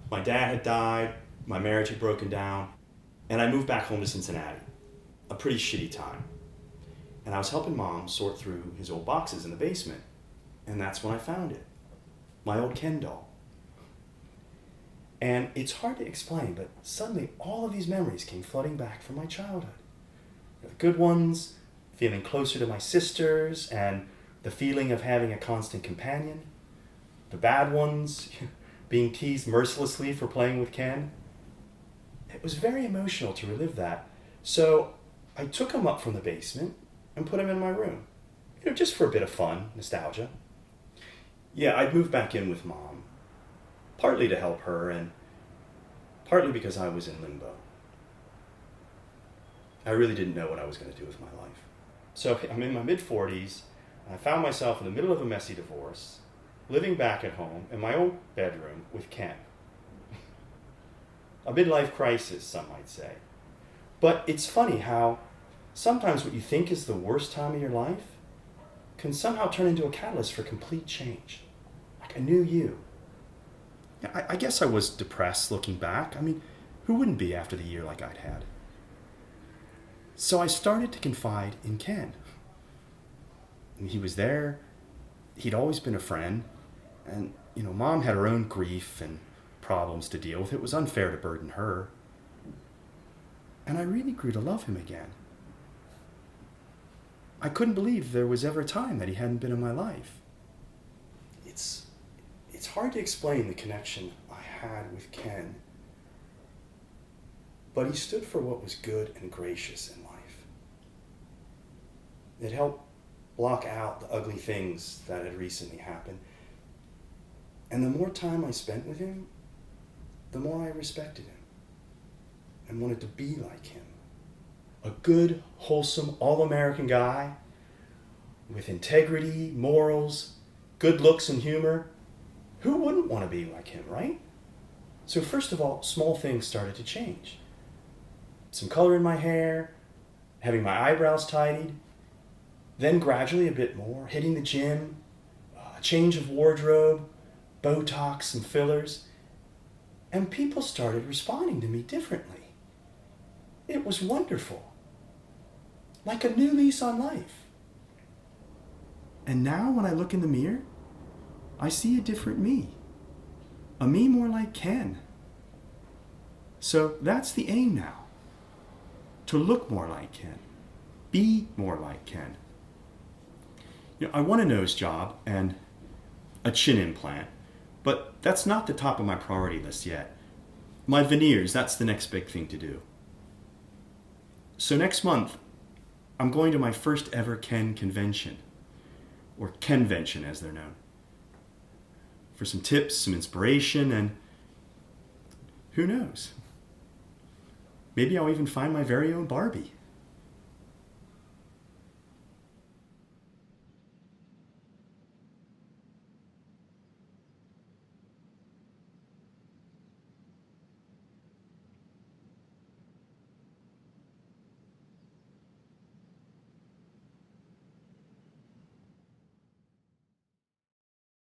My dad had died, my marriage had broken down, and I moved back home to Cincinnati. A pretty shitty time. And I was helping Mom sort through his old boxes in the basement, and that's when I found it. My old Ken doll. And it's hard to explain, but suddenly all of these memories came flooding back from my childhood. The good ones, feeling closer to my sisters, and the feeling of having a constant companion. The bad ones, being teased mercilessly for playing with Ken. It was very emotional to relive that, so I took him up from the basement and put him in my room. Just for a bit of fun, nostalgia. Yeah, I'd moved back in with Mom, partly to help her and partly because I was in limbo. I really didn't know what I was going to do with my life. So I'm in my mid-40s, and I found myself in the middle of a messy divorce, living back at home in my own bedroom with Ken. A midlife crisis, some might say. But it's funny how sometimes what you think is the worst time of your life can somehow turn into a catalyst for complete change. Like a new you. Yeah, I guess I was depressed looking back. I mean, who wouldn't be after the year like I'd had? So I started to confide in Ken. And he was there. He'd always been a friend. And, Mom had her own grief and problems to deal with. It was unfair to burden her. And I really grew to love him again. I couldn't believe there was ever a time that he hadn't been in my life. It's hard to explain the connection I had with Ken, but he stood for what was good and gracious in life. It helped block out the ugly things that had recently happened. And the more time I spent with him, the more I respected him and wanted to be like him. A good, wholesome, all-American guy with integrity, morals, good looks and humor. Who wouldn't want to be like him, right? So first of all, small things started to change. Some color in my hair, having my eyebrows tidied, then gradually a bit more, hitting the gym, a change of wardrobe, Botox and fillers, and people started responding to me differently. It was wonderful. Like a new lease on life. And now when I look in the mirror, I see a different me. A me more like Ken. So that's the aim now. To look more like Ken. Be more like Ken. I want a nose job and a chin implant, but that's not the top of my priority list yet. My veneers, that's the next big thing to do. So next month, I'm going to my first ever Ken convention, or Kenvention as they're known, for some tips, some inspiration, and who knows? Maybe I'll even find my very own Barbie.